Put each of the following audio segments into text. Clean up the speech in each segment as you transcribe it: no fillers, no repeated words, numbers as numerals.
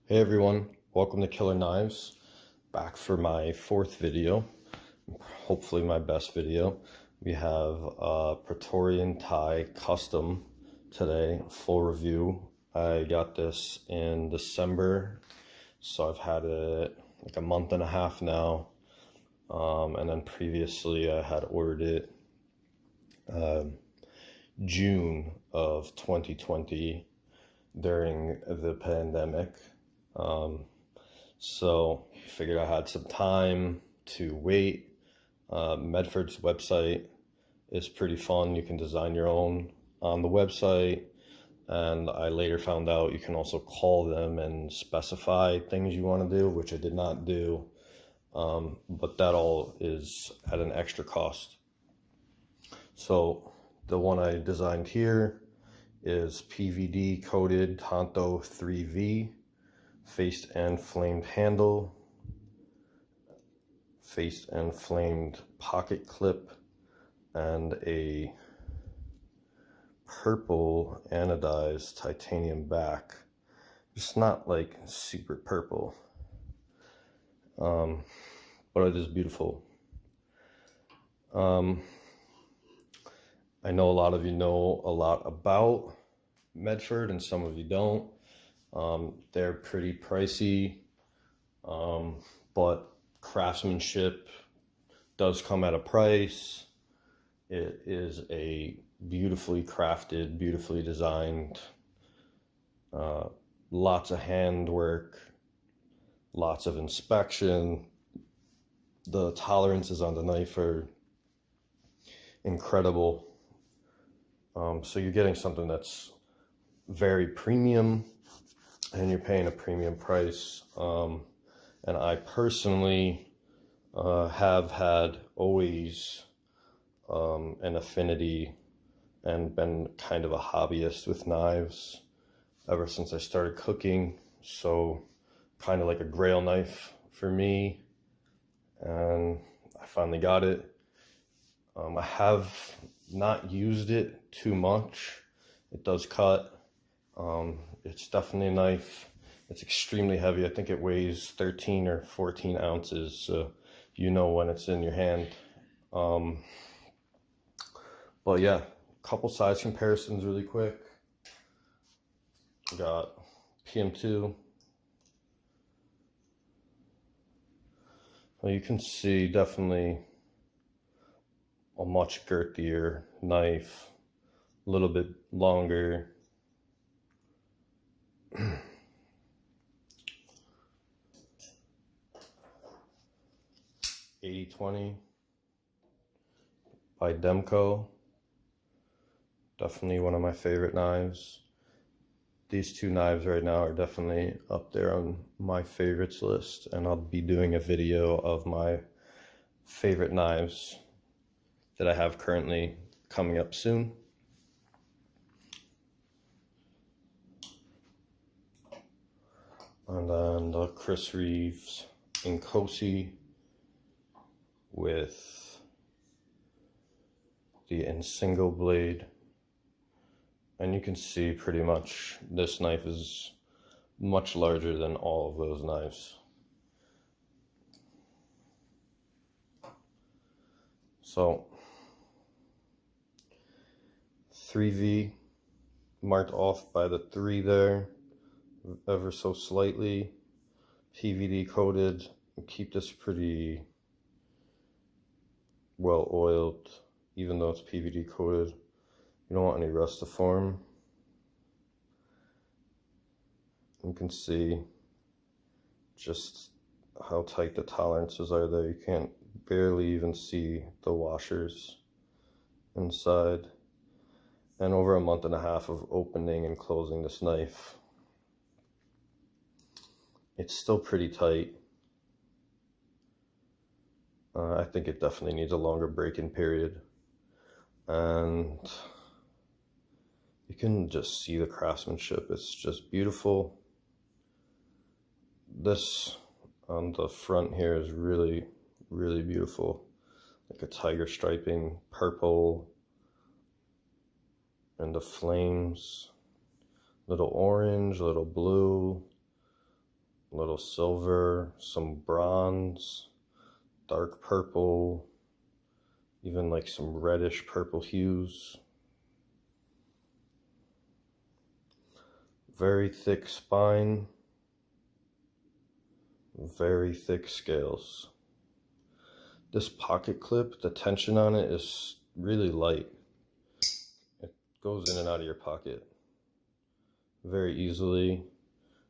Hey everyone, welcome to Killer Knives. Back for my fourth video, hopefully my best video. We have a Praetorian Ti custom today, full review. I got this in December, so I've had it like a month and a half now. And then previously I had ordered it June of 2020 during the pandemic. So figured I had some time to wait. Medford's website is pretty fun. You can design your own on the website, and I later found out you can also call them and specify things you want to do, which I did not do, but that all is at an extra cost. So the one I designed here is PVD coated Tonto 3V, faced and flamed handle, faced and flamed pocket clip, and a purple anodized titanium back. It's not like super purple, but it is beautiful. I know a lot of you know a lot about Medford and some of you don't. They're pretty pricey, but craftsmanship does come at a price. It is a beautifully crafted, beautifully designed, lots of handwork, lots of inspection. The tolerances on the knife are incredible. So you're getting something that's very premium, and you're paying a premium price. And I personally have had always an affinity and been kind of a hobbyist with knives ever since I started cooking. So kind of like a grail knife for me, and I finally got it. I have not used it too much. It does cut. It's definitely a knife. It's extremely heavy. I think it weighs 13 or 14 ounces, so you know when it's in your hand. But yeah, couple size comparisons really quick. We got PM2. Well, you can see definitely a much girthier knife, a little bit longer. 8020 by Demco. Definitely one of my favorite knives. These two knives right now are definitely up there on my favorites list, and I'll be doing a video of my favorite knives that I have currently coming up soon. And then the Chris Reeves Inkosi with the single blade. And you can see pretty much this knife is much larger than all of those knives. So 3V marked off by the 3 there, ever so slightly. PVD coated. Keep this pretty well oiled, even though it's PVD coated. You don't want any rust to form. You can see just how tight the tolerances are there. You can't barely even see the washers inside. And over a month and a half of opening and closing this knife, it's still pretty tight. I think it definitely needs a longer break-in period. And you can just see the craftsmanship. It's just beautiful. This on the front here is really, really beautiful. Like a tiger striping, purple, and the flames, little orange, little blue, a little silver, some bronze, dark purple, even like some reddish purple hues. Very thick spine, very thick scales. This pocket clip, the tension on it is really light. It goes in and out of your pocket very easily,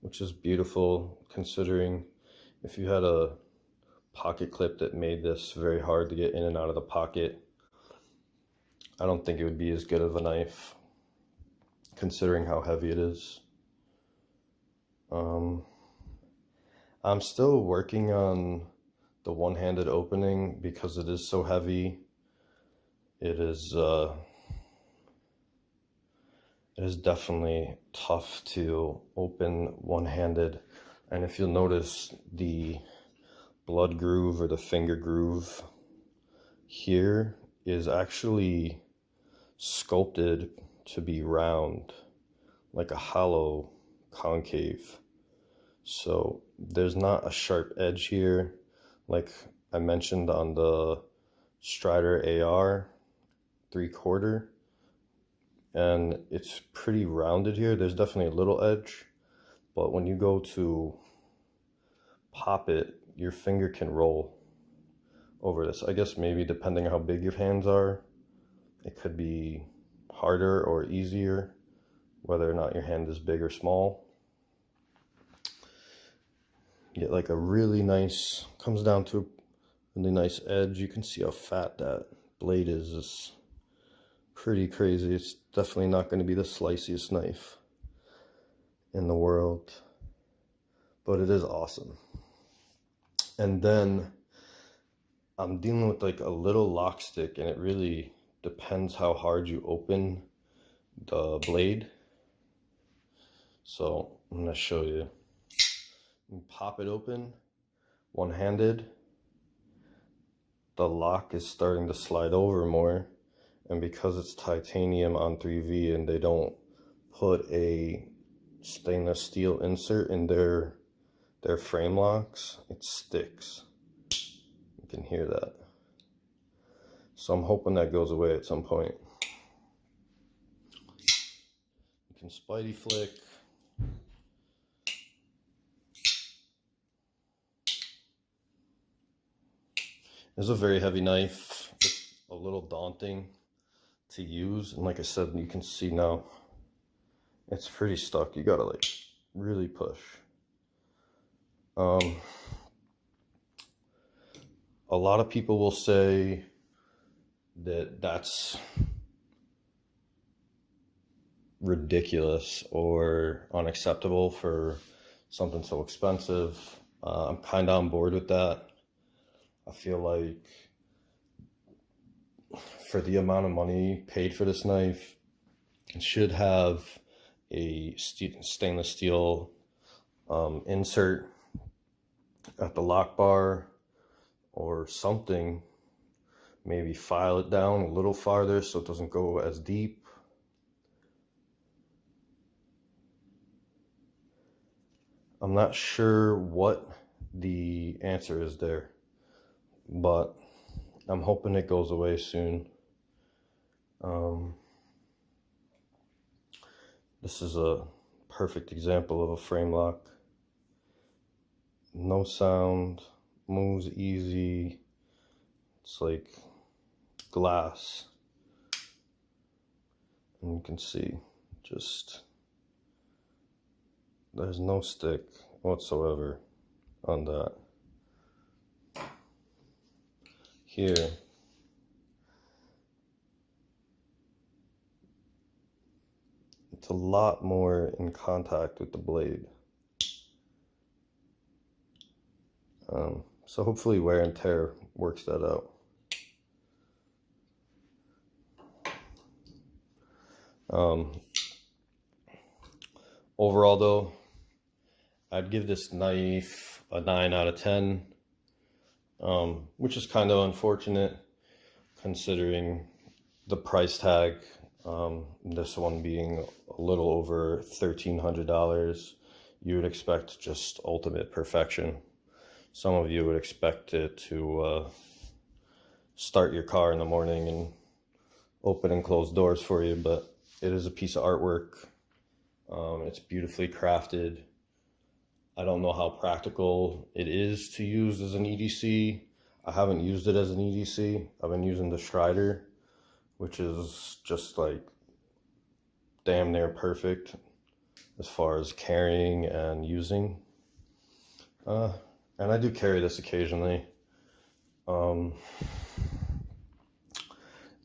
which is beautiful considering if you had a pocket clip that made this very hard to get in and out of the pocket, I don't think it would be as good of a knife considering how heavy it is. I'm still working on the one-handed opening because it is so heavy. It is definitely tough to open one-handed, and if you'll notice, the blood groove or the finger groove here is actually sculpted to be round, like a hollow concave. So there's not a sharp edge here like I mentioned on the Strider AR 3/4, and it's pretty rounded here. There's definitely a little edge, but when you go to pop it, your finger can roll over this. I guess maybe depending on how big your hands are, it could be harder or easier, whether or not your hand is big or small. You get like a really nice, comes down to a really nice edge. You can see how fat that blade is. It's pretty crazy. It's definitely not going to be the sliciest knife in the world, but it is awesome. And then I'm dealing with like a little lock stick, and it really depends how hard you open the blade. So I'm going to show you. You pop it open one-handed, the lock is starting to slide over more, and because it's titanium on 3V and they don't put a stainless steel insert in their frame locks, it sticks. You can hear that. So I'm hoping that goes away at some point. You can spidey flick. It's a very heavy knife. It's a little daunting to use, and like I said, you can see now it's pretty stuck. You gotta like really push. A lot of people will say that that's ridiculous or unacceptable for something so expensive. I'm kind of on board with that. I feel like for the amount of money paid for this knife, it should have a stainless steel insert at the lock bar or something. Maybe file it down a little farther so it doesn't go as deep. I'm not sure what the answer is there, but I'm hoping it goes away soon. This is a perfect example of a frame lock. No sound, moves easy. It's like glass. And you can see just there's no stick whatsoever on that. Here, it's a lot more in contact with the blade. So hopefully wear and tear works that out. Overall though, I'd give this knife a 9 out of 10, which is kind of unfortunate considering the price tag. This one being a little over $1,300. you would expect just ultimate perfection. Some of you would expect it to start your car in the morning and open and close doors for you, but it is a piece of artwork. It's beautifully crafted. I don't know how practical it is to use as an EDC. I haven't used it as an EDC. I've been using the Strider, which is just like damn near perfect as far as carrying and using. And I do carry this occasionally.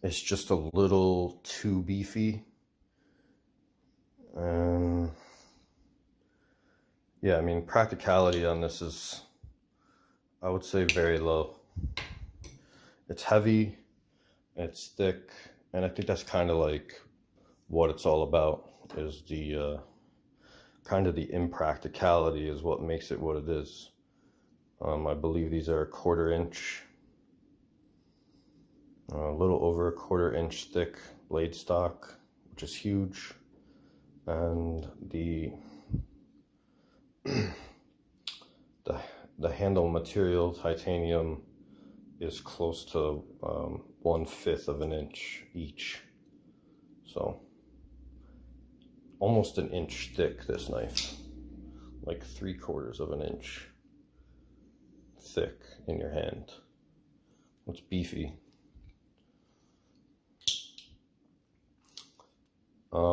It's just a little too beefy. And yeah, I mean, practicality on this is, I would say, very low. It's heavy, it's thick, and I think that's kind of like what it's all about, is the kind of the impracticality is what makes it what it is. I believe these are 1/4 inch, a little over 1/4 inch thick blade stock, which is huge. And the handle material, titanium, is close to 1/5 of an inch each. So almost an inch thick, this knife, like 3/4 of an inch thick in your hand. It's beefy.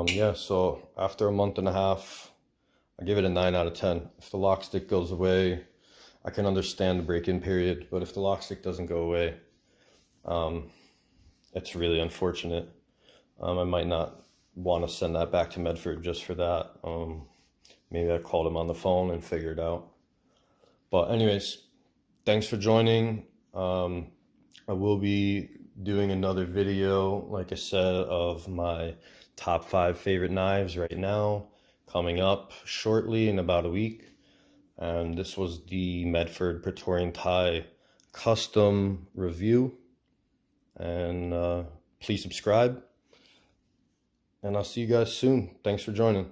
Yeah, so after a month and a half, I give it a 9 out of 10. If the lock stick goes away, I can understand the break-in period, but if the lock stick doesn't go away, it's really unfortunate. I might not want to send that back to Medford just for that. Maybe I called him on the phone and figured it out. But anyways, thanks for joining. I will be doing another video, like I said, of my top 5 favorite knives right now, coming up shortly in about a week. And this was the Medford Praetorian Ti custom review. And please subscribe. And I'll see you guys soon. Thanks for joining.